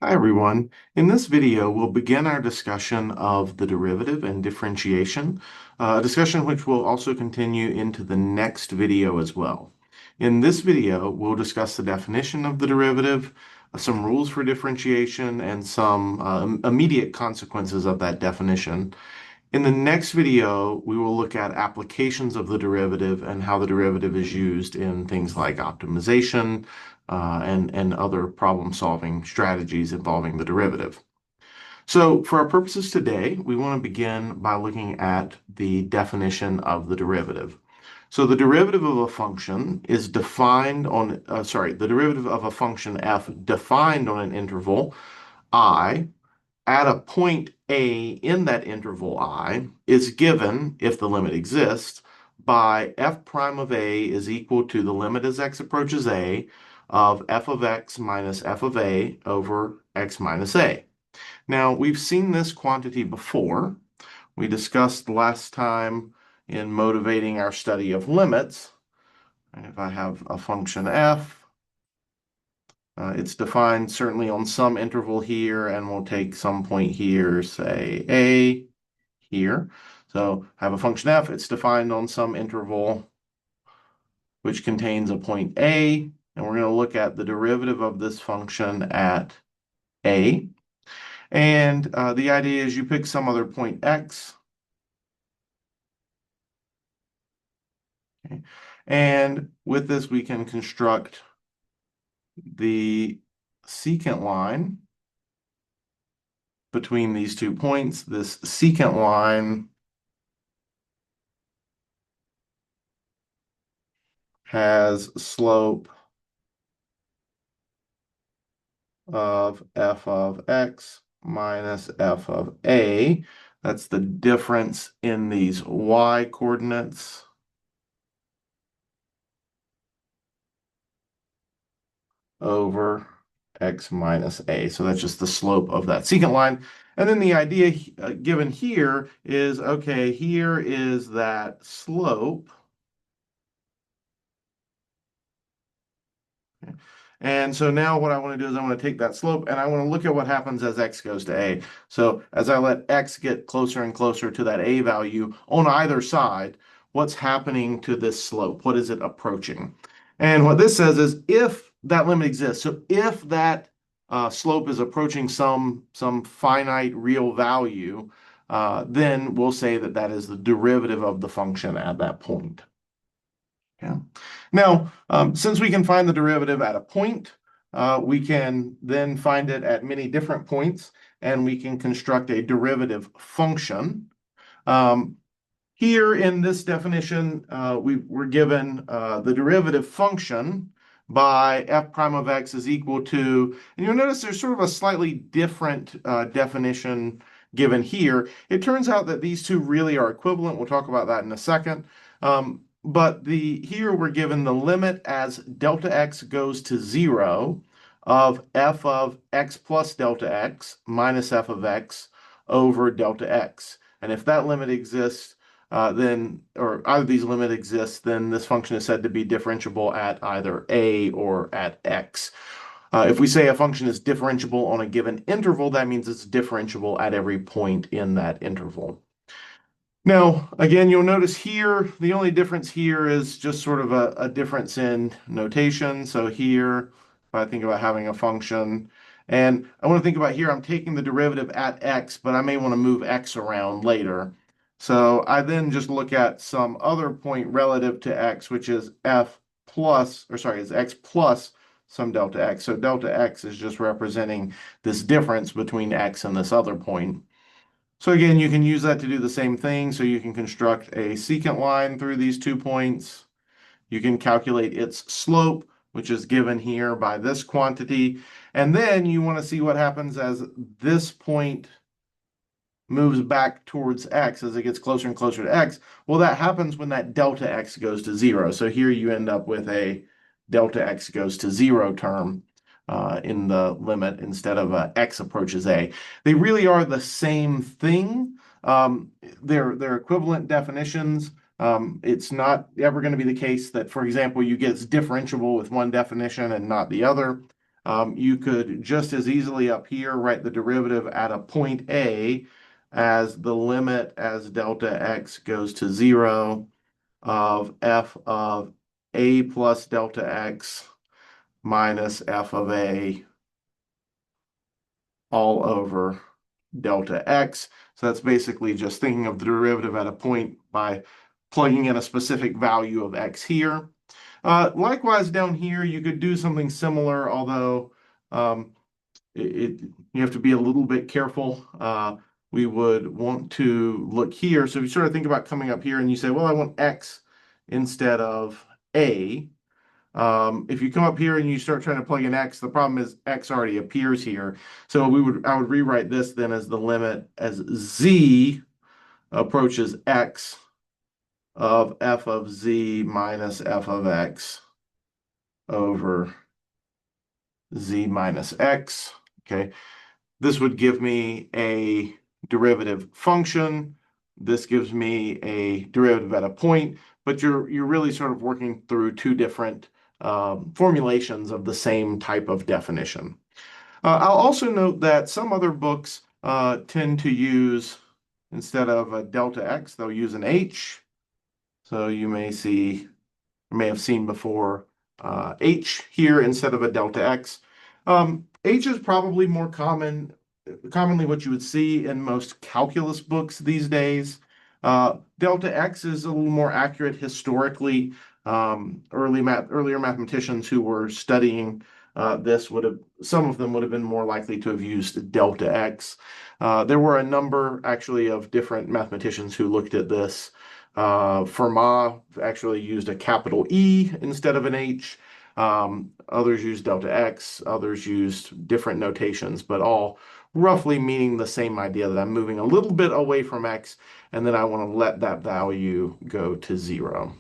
Hi everyone. In this video, we'll begin our discussion of the derivative and differentiation, a discussion which will also continue into the next video as well. In this video, we'll discuss the definition of the derivative, some rules for differentiation, and some immediate consequences of that definition. In the next video, we will look at applications of the derivative and how the derivative is used in things like optimization, and other problem-solving strategies involving the derivative. So for our purposes today, we want to begin by looking at the definition of the derivative. So the derivative of a function is defined on, the derivative of a function f defined on an interval I at a point A in that interval I is given, if the limit exists, by f prime of A is equal to the limit as x approaches A of f of x minus f of A over x minus A. Now, we've seen this quantity before. We discussed last time in motivating our study of limits. If I have a function f, it's defined certainly on some interval here, and we'll take some point here, say A here. So I have a function f, it's defined on some interval which contains a point A, and we're going to look at the derivative of this function at A. And the idea is you pick some other point x, okay? And with this we can construct the secant line between these 2 points. This secant line has slope of f of x minus f of a. That's the difference in these y coordinates over x minus a. So that's just the slope of that secant line. And then the idea given here is, okay, here is that slope. Okay. And so now what I want to do is I want to take that slope and I want to look at what happens as x goes to a. So as I let x get closer and closer to that a value on either side, what's happening to this slope? What is it approaching? And what this says is if that limit exists, so if that slope is approaching some finite real value, then we'll say that that is the derivative of the function at that point. Yeah. Now, since we can find the derivative at a point, we can then find it at many different points, and we can construct a derivative function. Here in this definition, we're given the derivative function by f prime of x is equal to, and you'll notice there's sort of a slightly different definition given here. It turns out that these two really are equivalent. We'll talk about that in a second. But here we're given the limit as delta x goes to 0 of f of x plus delta x minus f of x over delta x. And if that limit exists, or either of these limit exists, then this function is said to be differentiable at either a or at x. If we say a function is differentiable on a given interval, that means it's differentiable at every point in that interval. Now, again, you'll notice here, the only difference here is just sort of a difference in notation. So here, if I think about having a function, and I want to think about here, I'm taking the derivative at x, but I may want to move x around later. So I then just look at some other point relative to x, which is f plus, or sorry, is x plus some delta x. So delta x is just representing this difference between x and this other point. So again, you can use that to do the same thing. So you can construct a secant line through these 2 points. You can calculate its slope, which is given here by this quantity. And then you want to see what happens as this point moves back towards x as it gets closer and closer to x. Well, that happens when that delta x goes to 0. So here you end up with a delta x goes to 0 term in the limit instead of x approaches a. They really are the same thing. They're equivalent definitions. It's not ever going to be the case that, for example, you get it's differentiable with one definition and not the other. You could just as easily up here write the derivative at a point A as the limit as delta x goes to 0 of f of a plus delta x minus f of a all over delta x. So that's basically just thinking of the derivative at a point by plugging in a specific value of x here. Likewise, down here, you could do something similar, although um, you have to be a little bit careful. We would want to look here. So if you sort of think about coming up here and you say, well, I want x instead of a. If you come up here and you start trying to plug in x, the problem is x already appears here. So I would rewrite this then as the limit as z approaches x of f of z minus f of x over z minus x. Okay, this would give me a derivative function. This gives me a derivative at a point, but you're really sort of working through two different formulations of the same type of definition. I'll also note that some other books tend to use, instead of a delta x, they'll use an h. So you may have seen before h here instead of a delta x. H is probably more commonly what you would see in most calculus books these days. Delta x is a little more accurate historically. Earlier mathematicians who were studying this some of them would have been more likely to have used delta x. There were a number actually of different mathematicians who looked at this. Fermat actually used a capital E instead of an H. Others used delta X, others used different notations, but all roughly meaning the same idea that I'm moving a little bit away from X and then I want to let that value go to 0.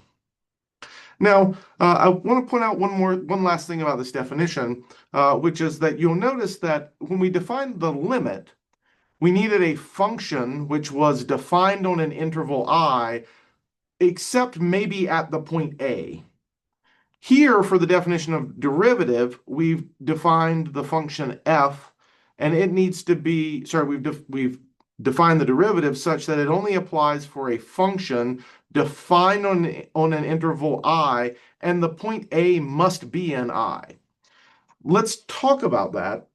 Now, I want to point out one last thing about this definition, which is that you'll notice that when we defined the limit, we needed a function which was defined on an interval I, except maybe at the point A. Here, for the definition of derivative, we've defined the function f, and it needs to be, sorry, we've defined the derivative such that it only applies for a function defined on an interval I, and the point A must be in I. Let's talk about that.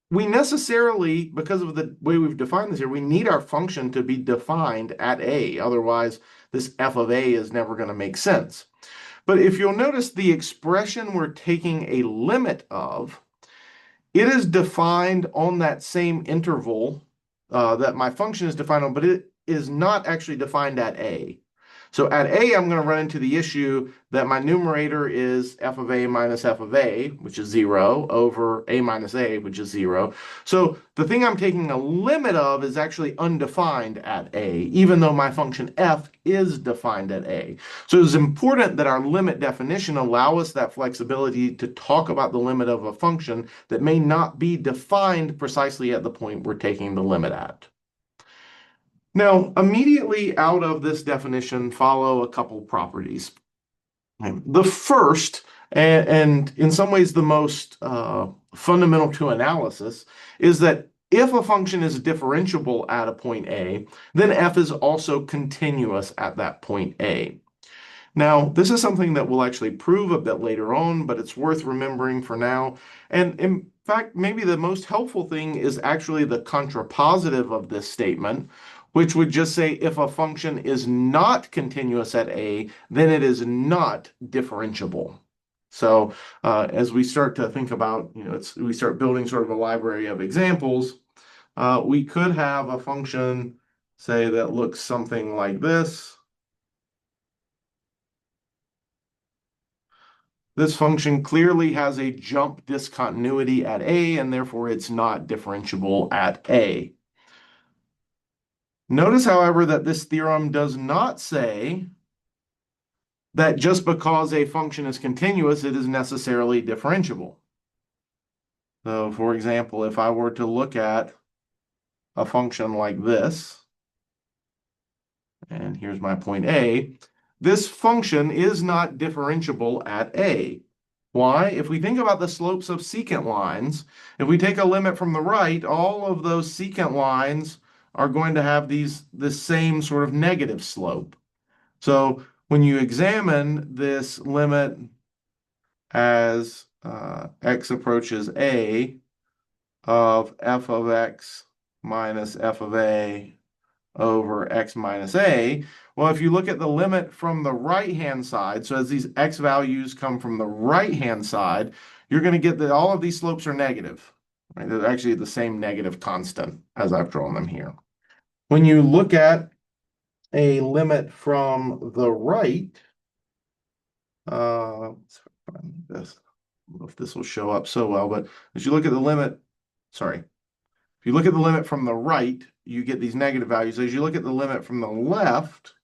We necessarily, because of the way we've defined this here, we need our function to be defined at A. Otherwise, this f of A is never going to make sense. But if you'll notice the expression we're taking a limit of, it is defined on that same interval that my function is defined on, but it is not actually defined at A. So at A, I'm going to run into the issue that my numerator is f of A minus f of A, which is 0, over A minus A, which is 0. So the thing I'm taking a limit of is actually undefined at A, even though my function f is defined at A. So it's important that our limit definition allow us that flexibility to talk about the limit of a function that may not be defined precisely at the point we're taking the limit at. Now, immediately out of this definition follow a couple properties. The first, and in some ways the most fundamental to analysis, is that if a function is differentiable at a point A, then f is also continuous at that point A. Now, this is something that we'll actually prove a bit later on, but it's worth remembering for now. And in fact, maybe the most helpful thing is actually the contrapositive of this statement, which would just say if a function is not continuous at A, then it is not differentiable. So as we start to think about, we start building sort of a library of examples, we could have a function, say, that looks something like this. This function clearly has a jump discontinuity at A, and therefore it's not differentiable at A. Notice, however, that this theorem does not say that just because a function is continuous, it is necessarily differentiable. So, for example, if I were to look at a function like this, and here's my point A, this function is not differentiable at A. Why? If we think about the slopes of secant lines, if we take a limit from the right, all of those secant lines are going to have this same sort of negative slope. So when you examine this limit as x approaches a of f of x minus f of a over x minus a, well, if you look at the limit from the right-hand side, so as these x values come from the right-hand side, you're going to get that all of these slopes are negative. Right? They're actually the same negative constant as I've drawn them here. When you look at a limit from the right, let's find this. I don't know if this will show up so well, but as you look at the limit, sorry, if you look at the limit from the right, you get these negative values. As you look at the limit from the left,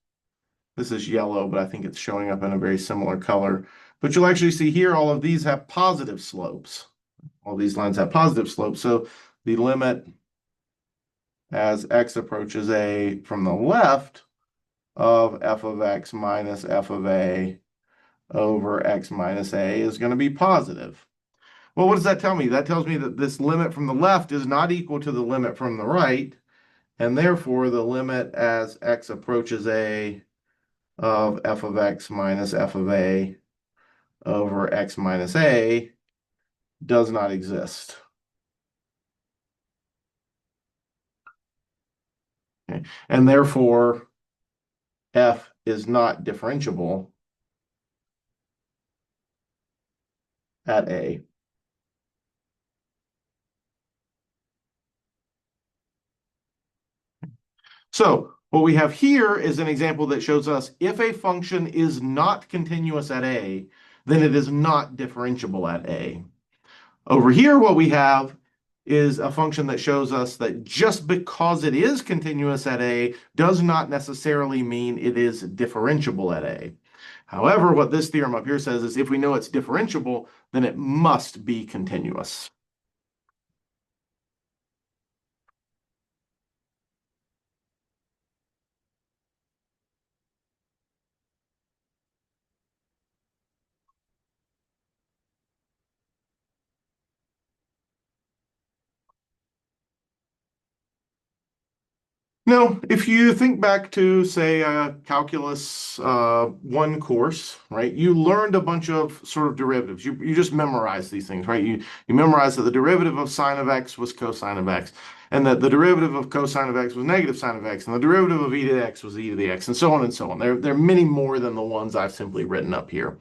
this is yellow, but I think it's showing up in a very similar color. But you'll actually see here all of these have positive slopes. All these lines have positive slopes. So the limit as x approaches a from the left of f of x minus f of a over x minus a is going to be positive. Well, what does that tell me? That tells me that this limit from the left is not equal to the limit from the right, and therefore the limit as x approaches a of f of x minus f of a over x minus a does not exist. Okay? And therefore, f is not differentiable at a. So what we have here is an example that shows us if a function is not continuous at a, then it is not differentiable at a. Over here, what we have is a function that shows us that just because it is continuous at a does not necessarily mean it is differentiable at a. However, what this theorem up here says is if we know it's differentiable, then it must be continuous. Now, if you think back to, say, a calculus 1 course, right, you learned a bunch of sort of derivatives. You just memorized these things, right? You memorized that the derivative of sine of x was cosine of x, and that the derivative of cosine of x was negative sine of x, and the derivative of e to the x was e to the x, and so on and so on. There are many more than the ones I've simply written up here.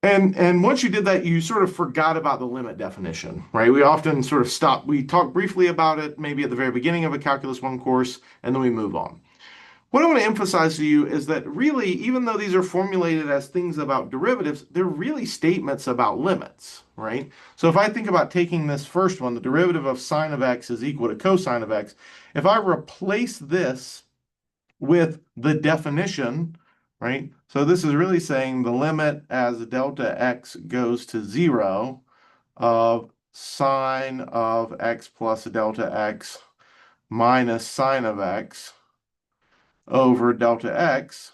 And once you did that, you sort of forgot about the limit definition, right? We often sort of stop. We talk briefly about it, maybe at the very beginning of a Calculus 1 course, and then we move on. What I want to emphasize to you is that really, even though these are formulated as things about derivatives, they're really statements about limits, right? So if I think about taking this first one, the derivative of sine of x is equal to cosine of x, if I replace this with the definition, right? So this is really saying the limit as delta x goes to 0 of sine of x plus delta x minus sine of x over delta x.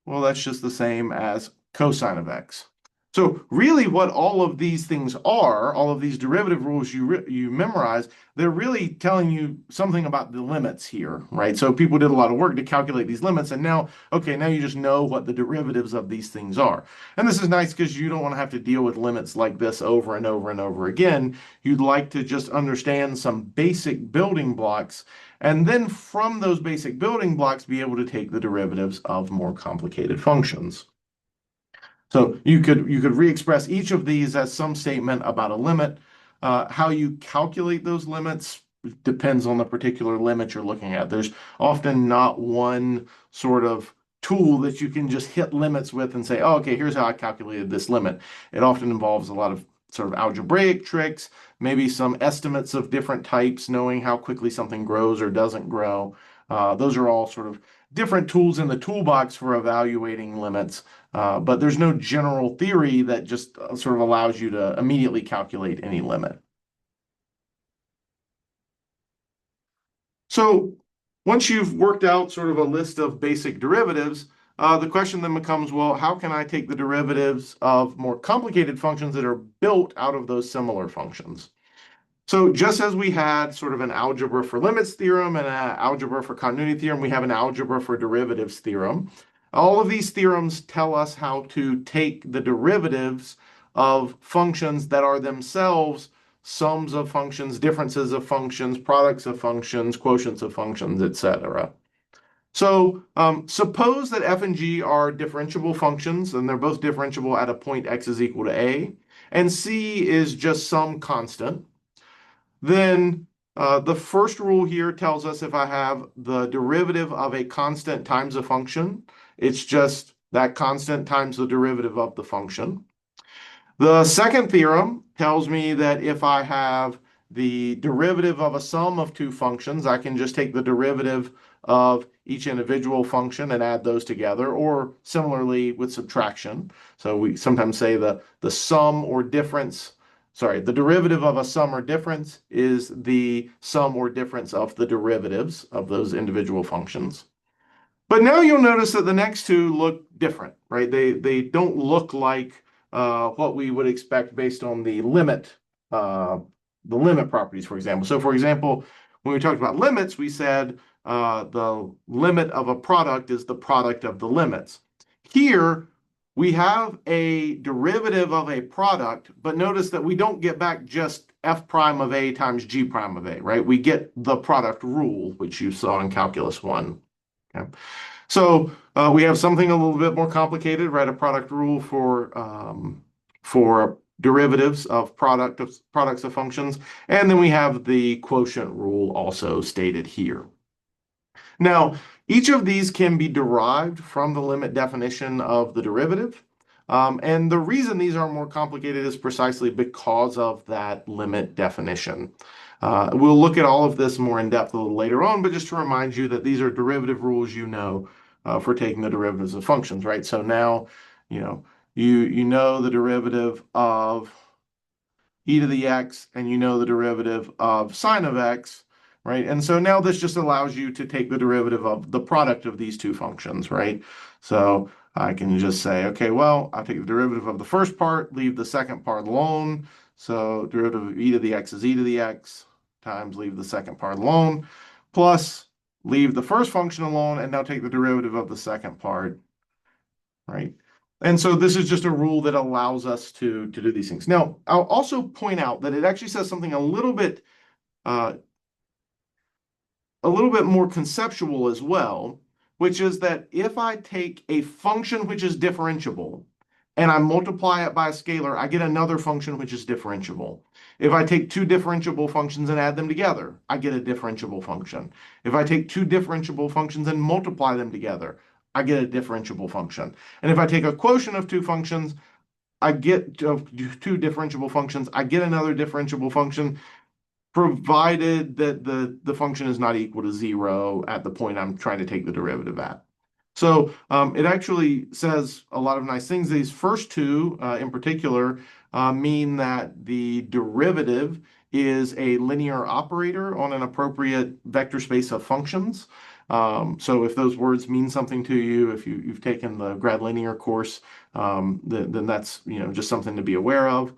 Well, that's just the same as cosine of x. So really what all of these things are, all of these derivative rules you memorize, they're really telling you something about the limits here, right? So people did a lot of work to calculate these limits, and now, okay, now you just know what the derivatives of these things are. And this is nice because you don't want to have to deal with limits like this over and over and over again. You'd like to just understand some basic building blocks, and then from those basic building blocks, be able to take the derivatives of more complicated functions. So you could re-express each of these as some statement about a limit. How you calculate those limits depends on the particular limit you're looking at. There's often not one sort of tool that you can just hit limits with and say, oh, okay, here's how I calculated this limit. It often involves a lot of sort of algebraic tricks, maybe some estimates of different types, knowing how quickly something grows or doesn't grow. Those are all sort of different tools in the toolbox for evaluating limits. But there's no general theory that just sort of allows you to immediately calculate any limit. So once you've worked out sort of a list of basic derivatives, The question then becomes, well, how can I take the derivatives of more complicated functions that are built out of those similar functions? So just as we had sort of an algebra for limits theorem and an algebra for continuity theorem, we have an algebra for derivatives theorem. All of these theorems tell us how to take the derivatives of functions that are themselves sums of functions, differences of functions, products of functions, quotients of functions, etc. So suppose that f and g are differentiable functions, and they're both differentiable at a point x is equal to a, and c is just some constant. Then the first rule here tells us if I have the derivative of a constant times a function, it's just that constant times the derivative of the function. The second theorem tells me that if I have the derivative of a sum of two functions, I can just take the derivative of each individual function and add those together, or similarly with subtraction. So we sometimes say the sum or difference, sorry, the derivative of a sum or difference is the sum or difference of the derivatives of those individual functions. But now you'll notice that the next two look different, right? They don't look like what we would expect based on uh, the limit properties, for example. So, for example, when we talked about limits, we said the limit of a product is the product of the limits. Here, we have a derivative of a product, but notice that we don't get back just f prime of a times g prime of a, right? We get the product rule, which you saw in Calculus 1. Okay. So we have something a little bit more complicated, right? A product rule for derivatives of products of functions, and then we have the quotient rule also stated here. Now, each of these can be derived from the limit definition of the derivative. And the reason these are more complicated is precisely because of that limit definition. We'll look at all of this more in depth a little later on, but just to remind you that these are derivative rules you know for taking the derivatives of functions, right? So now, you know, you know the derivative of e to the x, and you know the derivative of sine of x, right? And so now this just allows you to take the derivative of the product of these two functions, right? So I can just say, okay, well, I'll take the derivative of the first part, leave the second part alone. So derivative of e to the x is e to the x times leave the second part alone, plus leave the first function alone, and now take the derivative of the second part, right? And so this is just a rule that allows us to do these things. Now, I'll also point out that it actually says something uh, a little bit more conceptual as well, which is that if I take a function which is differentiable and I multiply it by a scalar, I get another function which is differentiable. If I take two differentiable functions and add them together, I get a differentiable function. If I take two differentiable functions and multiply them together, I get a differentiable function. And if I take a quotient of two functions, I get two differentiable functions, I get another differentiable function, provided that the function is not equal to zero at the point I'm trying to take the derivative at. So it actually says a lot of nice things. These first two in particular mean that the derivative is a linear operator on an appropriate vector space of functions. So if those words mean something to you, if you've taken the grad linear course, then that's just something to be aware of.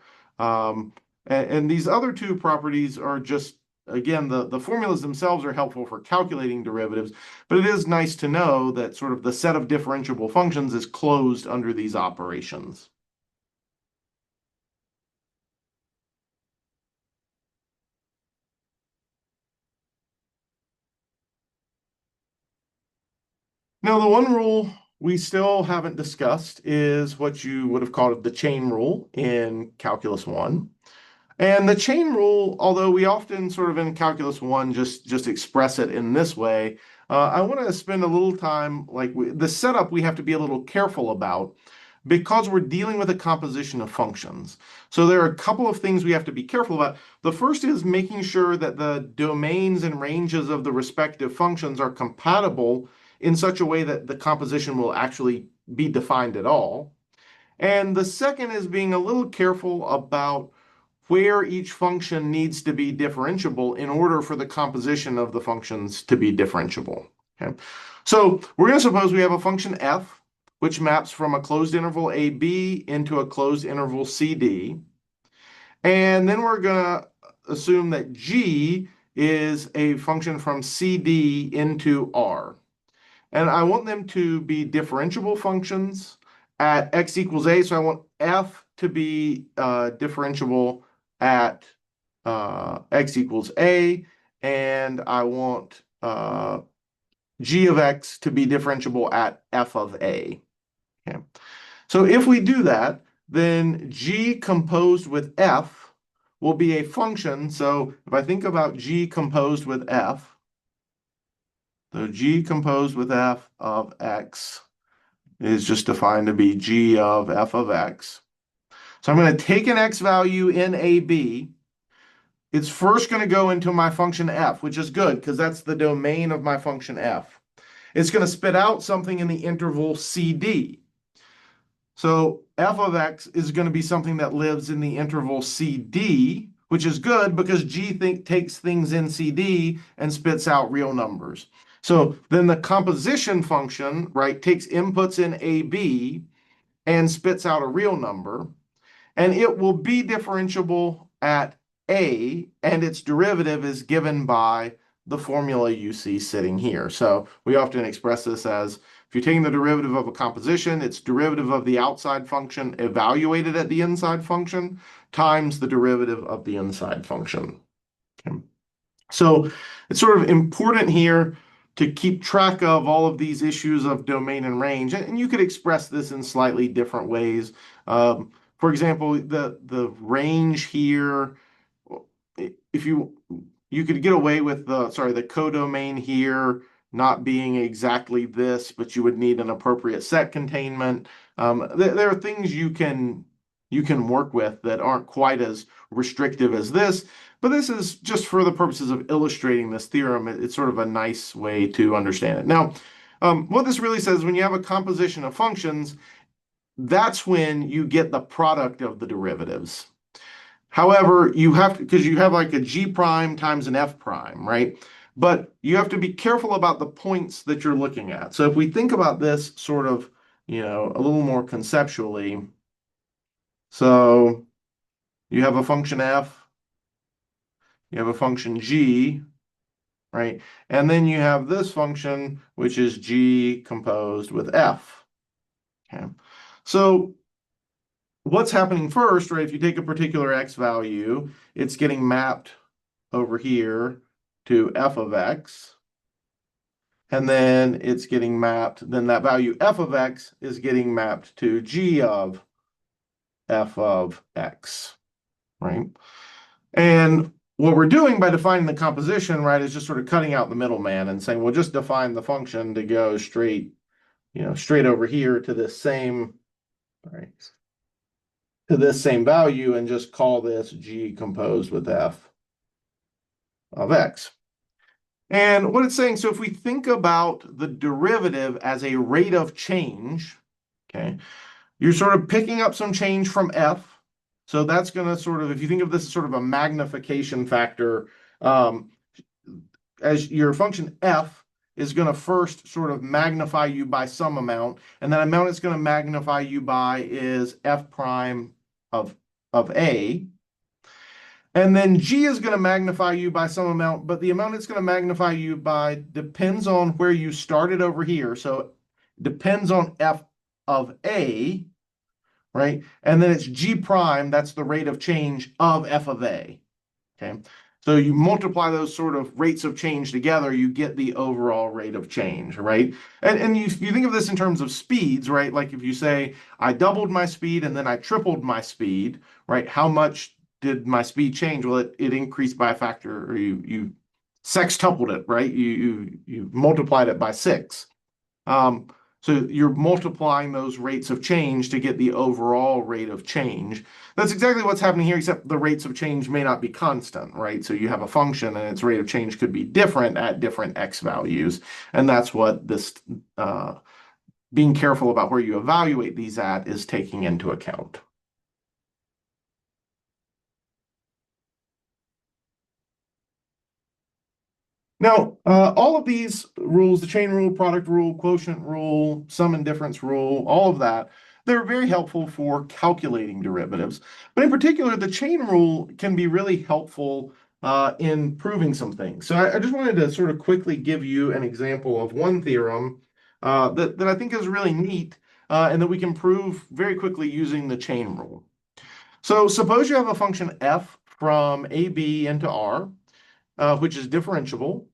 And these other two properties are just, again, the formulas themselves are helpful for calculating derivatives, but it is nice to know that sort of the set of differentiable functions is closed under these operations. Now, the one rule we still haven't discussed is what you would have called the chain rule in Calculus 1. And the chain rule, although we often sort of in Calculus 1 just express it in this way, I want to spend a little time, like the setup we have to be a little careful about because we're dealing with a composition of functions. So there are a couple of things we have to be careful about. The first is making sure that the domains and ranges of the respective functions are compatible in such a way that the composition will actually be defined at all. And the second is being a little careful about where each function needs to be differentiable in order for the composition of the functions to be differentiable. Okay. So we're going to suppose we have a function f, which maps from a closed interval AB into a closed interval CD. And then we're going to assume that G is a function from CD into R. And I want them to be differentiable functions at x equals a. So I want f to be differentiable at x equals a. And I want g of x to be differentiable at f of a. Okay. So if we do that, then g composed with f will be a function. So if I think about g composed with f, so g composed with f of x is just defined to be g of f of x. So I'm going to take an x value in AB. It's first going to go into my function f, which is good because that's the domain of my function f. It's going to spit out something in the interval CD. So f of x is going to be something that lives in the interval CD, which is good because g takes things in CD and spits out real numbers. So then the composition function, right, takes inputs in AB and spits out a real number, and it will be differentiable at A, and its derivative is given by the formula you see sitting here. So we often express this as if you're taking the derivative of a composition, it's derivative of the outside function evaluated at the inside function times the derivative of the inside function. Okay. So it's sort of important here to keep track of all of these issues of domain and range, and you could express this in slightly different ways. For example, the range here, if you could get away with the codomain here not being exactly this, but you would need an appropriate set containment. There are things you can work with that aren't quite as restrictive as this. But this is just for the purposes of illustrating this theorem. It's sort of a nice way to understand it. Now, what this really says, when you have a composition of functions, that's when you get the product of the derivatives. However, you have to, because you have like a g prime times an f prime, right? But you have to be careful about the points that you're looking at. So if we think about this sort of, a little more conceptually, so you have a function f, you have a function g, right? And then you have this function, which is g composed with f. Okay. So what's happening first, right? If you take a particular x value, it's getting mapped over here to f of x. And then it's getting mapped, then that value f of x is getting mapped to g of f of x, right? And what we're doing by defining the composition, right, is just sort of cutting out the middleman and saying, we'll just define the function to go straight, straight over here to this same, right, to this same value and just call this g composed with f of x. And what it's saying, so if we think about the derivative as a rate of change, okay, you're sort of picking up some change from f. So that's going to sort of, if you think of this as sort of a magnification factor, as your function f is going to first sort of magnify you by some amount, and that amount it's going to magnify you by is f prime of a. And then g is going to magnify you by some amount, but the amount it's going to magnify you by depends on where you started over here. So depends on f of a, right? And then it's g prime, that's the rate of change of f of a, okay? So you multiply those sort of rates of change together, you get the overall rate of change, right? And you think of this in terms of speeds, right? Like if you say, I doubled my speed and then I tripled my speed, right? How much did my speed change? Well, it increased by a factor, or you sextupled it, right? You multiplied it by 6. So you're multiplying those rates of change to get the overall rate of change. That's exactly what's happening here, except the rates of change may not be constant, right? So you have a function and its rate of change could be different at different x values. And that's what this being careful about where you evaluate these at is taking into account. Now, all of these rules, the chain rule, product rule, quotient rule, sum and difference rule, all of that, they're very helpful for calculating derivatives. But in particular, the chain rule can be really helpful in proving some things. So I just wanted to sort of quickly give you an example of one theorem that I think is really neat and that we can prove very quickly using the chain rule. So suppose you have a function f from AB into R, which is differentiable.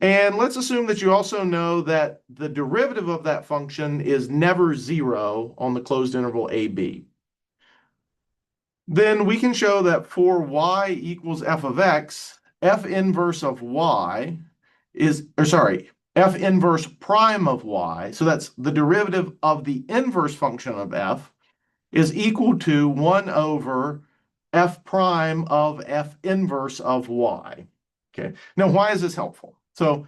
And let's assume that you also know that the derivative of that function is never zero on the closed interval AB. Then we can show that for y equals f of x, f inverse of y is, or sorry, f inverse prime of y, so that's the derivative of the inverse function of f, is equal to 1 over f prime of f inverse of y. Okay, now why is this helpful? So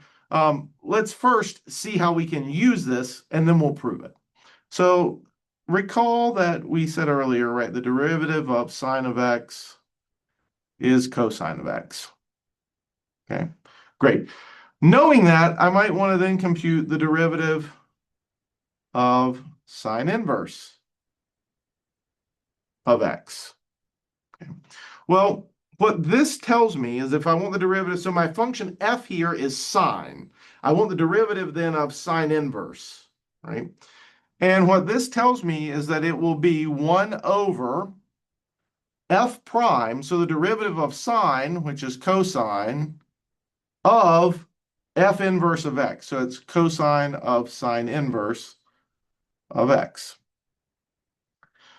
let's first see how we can use this, and then we'll prove it. So recall that we said earlier, right, the derivative of sine of x is cosine of x. Okay, great. Knowing that, I might want to then compute the derivative of sine inverse of x. Okay. Well, what this tells me is if I want the derivative, so my function f here is sine. I want the derivative then of sine inverse, right? And what this tells me is that it will be 1 over f prime, so the derivative of sine, which is cosine, of f inverse of x. So it's cosine of sine inverse of x.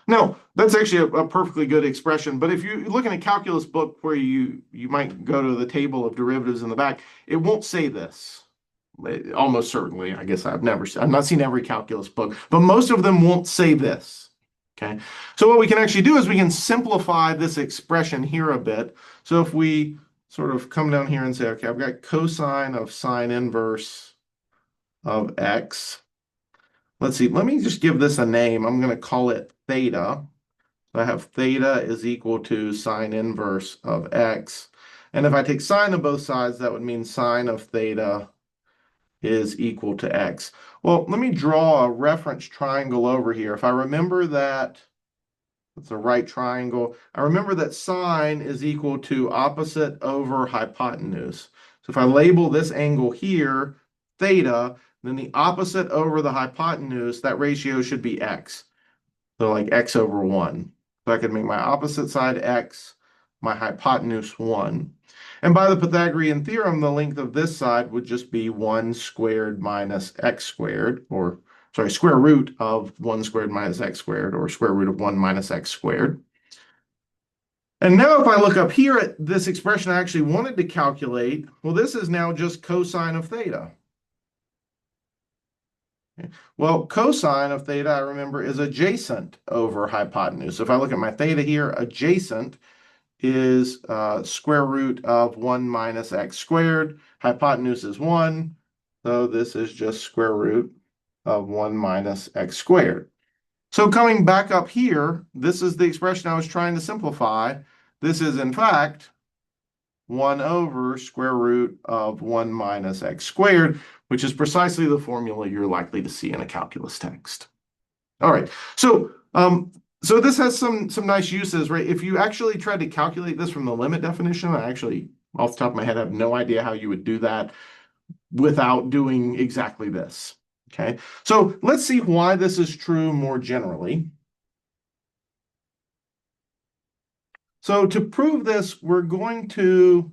No, that's actually a perfectly good expression. But if you look in a calculus book where you might go to the table of derivatives in the back, it won't say this. Almost certainly, I guess I've not seen every calculus book, but most of them won't say this. Okay, so what we can actually do is we can simplify this expression here a bit. So if we sort of come down here and say, okay, I've got cosine of sine inverse of x. Let's see, let me just give this a name. I'm going to call it theta. So I have theta is equal to sine inverse of x. And if I take sine of both sides, that would mean sine of theta is equal to x. Well, let me draw a reference triangle over here. If I remember that, it's a right triangle. I remember that sine is equal to opposite over hypotenuse. So if I label this angle here theta, then the opposite over the hypotenuse, that ratio should be x. So like x over 1. So I could make my opposite side x, my hypotenuse 1. And by the Pythagorean theorem, the length of this side would just be 1 squared minus x squared, or sorry, square root of 1 squared minus x squared, or square root of 1 minus x squared. And now if I look up here at this expression I actually wanted to calculate, well, this is now just cosine of theta. Okay. Well, cosine of theta, I remember, is adjacent over hypotenuse. So if I look at my theta here, adjacent is square root of 1 minus x squared. Hypotenuse is 1. So this is just square root of 1 minus x squared. So coming back up here, this is the expression I was trying to simplify. This is, in fact, 1 over square root of 1 minus x squared, which is precisely the formula you're likely to see in a calculus text. All right, so so this has some nice uses, right? If you actually tried to calculate this from the limit definition, I actually, off the top of my head, have no idea how you would do that without doing exactly this. Okay, so let's see why this is true more generally. So to prove this, we're going to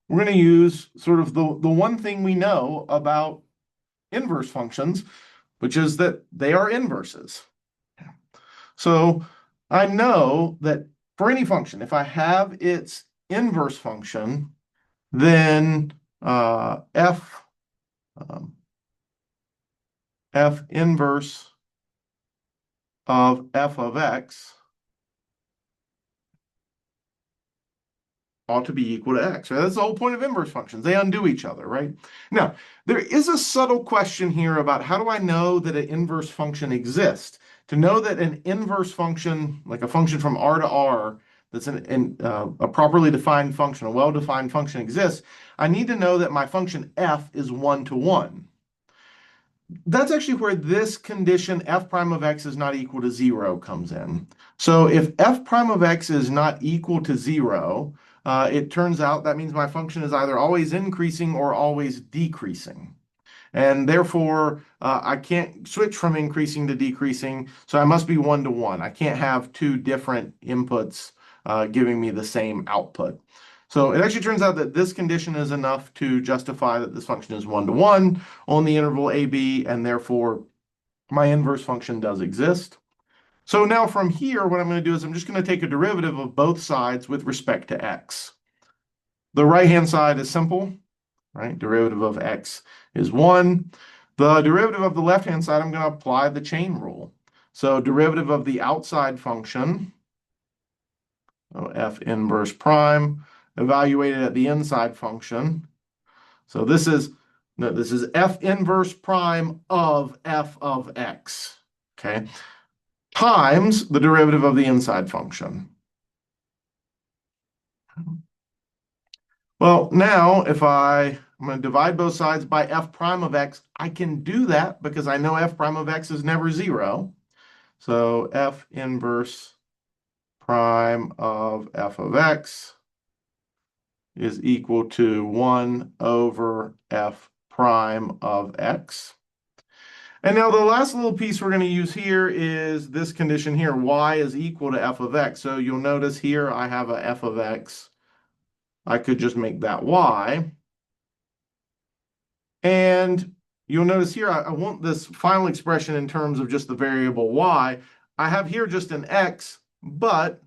use sort of the one thing we know about inverse functions, which is that they are inverses. So I know that for any function, if I have its inverse function, then f inverse of f of x ought to be equal to x, right? That's the whole point of inverse functions. They undo each other, right? Now, there is a subtle question here about how do I know that an inverse function exists? To know that an inverse function, like a function from R to R, that's a properly defined function, a well-defined function exists, I need to know that my function f is 1 to 1. That's actually where this condition f prime of x is not equal to 0 comes in. So if f prime of x is not equal to 0, it turns out that means my function is either always increasing or always decreasing. And therefore, I can't switch from increasing to decreasing, so I must be 1 to 1. I can't have two different inputs giving me the same output. So it actually turns out that this condition is enough to justify that this function is 1 to 1 on the interval AB, and therefore my inverse function does exist. So now from here, what I'm going to do is I'm just going to take a derivative of both sides with respect to x. The right-hand side is simple, right? Derivative of x is 1. The derivative of the left-hand side, I'm going to apply the chain rule. So derivative of the outside function, so f inverse prime, evaluated at the inside function. So this is f inverse prime of f of x, okay, times the derivative of the inside function. Well, now if I'm going to divide both sides by f prime of x, I can do that because I know f prime of x is never 0. So f inverse prime of f of x is equal to 1 over f prime of x. And now the last little piece we're going to use here is this condition here, y is equal to f of x. So you'll notice here I have a f of x. I could just make that y. And you'll notice here I want this final expression in terms of just the variable y. I have here just an x, but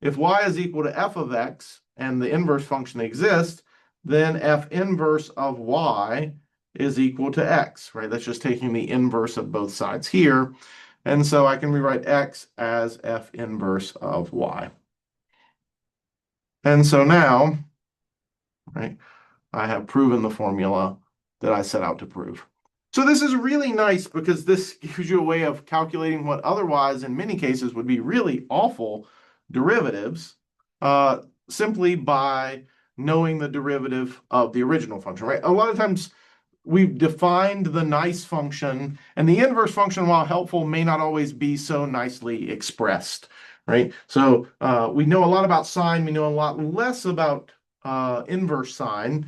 if y is equal to f of x and the inverse function exists, then f inverse of y is equal to x, right? That's just taking the inverse of both sides here. And so I can rewrite x as f inverse of y. And so now, right, I have proven the formula that I set out to prove. So this is really nice because this gives you a way of calculating what otherwise in many cases would be really awful derivatives simply by knowing the derivative of the original function, right? A lot of times we've defined the nice function, and the inverse function, while helpful, may not always be so nicely expressed, right? So we know a lot about sine, we know a lot less about inverse sine,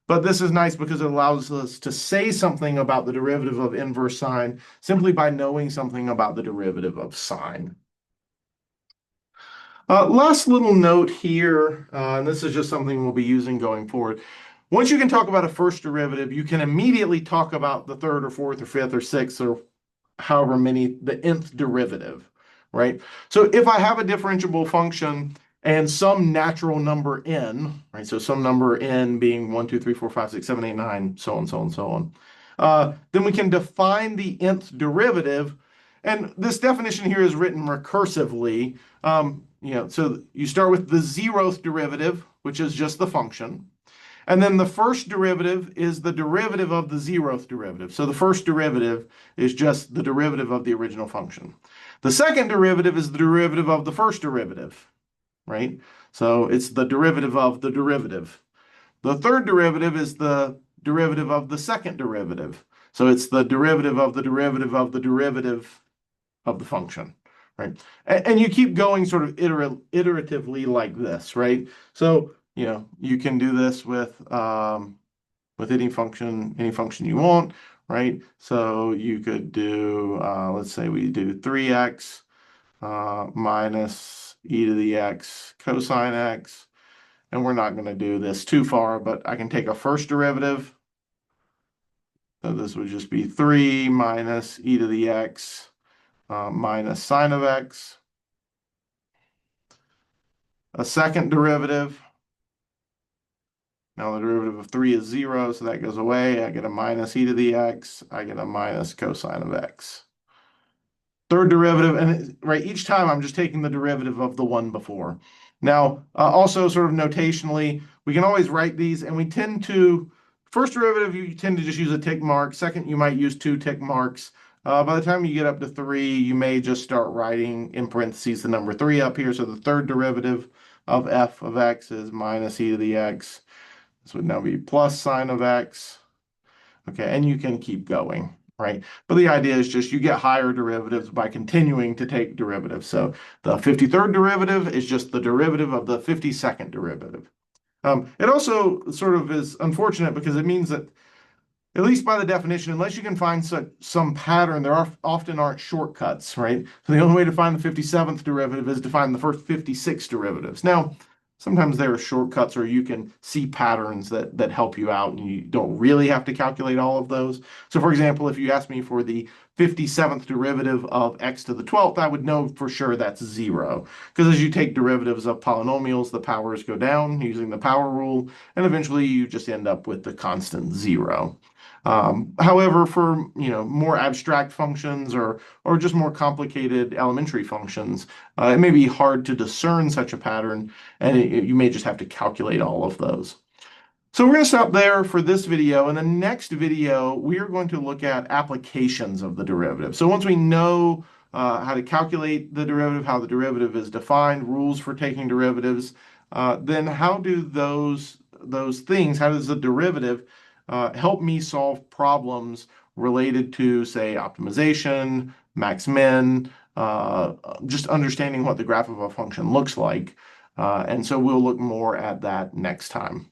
but this is nice because it allows us to say something about the derivative of inverse sine simply by knowing something about the derivative of sine. Last little note here, and this is just something we'll be using going forward. Once you can talk about a first derivative, you can immediately talk about the third or fourth or fifth or sixth or however many, the nth derivative, right? So if I have a differentiable function and some natural number n, right? So some number n being 1, 2, 3, 4, 5, 6, 7, 8, 9, so on, so on, so on. Then we can define the nth derivative. And this definition here is written recursively. So you start with the 0th derivative, which is just the function. And then the first derivative is the derivative of the 0th derivative. So the first derivative is just the derivative of the original function. The second derivative is the derivative of the first derivative, right? So it's the derivative of the derivative. The third derivative is the derivative of the second derivative. So it's the derivative of the derivative of the derivative of the function, right? And you keep going sort of iteratively like this, right? So you can do this with any function you want, right? So you could do, let's say we do 3x minus e to the x cosine x, and we're not going to do this too far, but I can take a first derivative. So this would just be 3 minus e to the x minus sine of x. A second derivative. Now the derivative of 3 is 0, so that goes away. I get a minus e to the x. I get a minus cosine of x. Third derivative, and right, each time I'm just taking the derivative of the one before. Now, also sort of notationally, we can always write these, and we tend to, first derivative, you tend to just use a tick mark. Second, you might use two tick marks. By the time you get up to 3, you may just start writing in parentheses the number 3 up here. So the third derivative of f of x is minus e to the x. This would now be plus sine of x. Okay, and you can keep going, right? But the idea is just you get higher derivatives by continuing to take derivatives. So the 53rd derivative is just the derivative of the 52nd derivative. It also sort of is unfortunate because it means that, at least by the definition, unless you can find some pattern, often aren't shortcuts, right? So the only way to find the 57th derivative is to find the first 56 derivatives. Now, sometimes there are shortcuts or you can see patterns that help you out and you don't really have to calculate all of those. So for example, if you ask me for the 57th derivative of x to the 12th, I would know for sure that's 0. Because as you take derivatives of polynomials, the powers go down using the power rule, and eventually you just end up with the constant 0. However, for more abstract functions or just more complicated elementary functions, it may be hard to discern such a pattern, and you may just have to calculate all of those. So we're going to stop there for this video. In the next video, we are going to look at applications of the derivative. So once we know how to calculate the derivative, how the derivative is defined, rules for taking derivatives, then how do those things, how does the derivative help me solve problems related to, say, optimization, max-min, just understanding what the graph of a function looks like. And so we'll look more at that next time.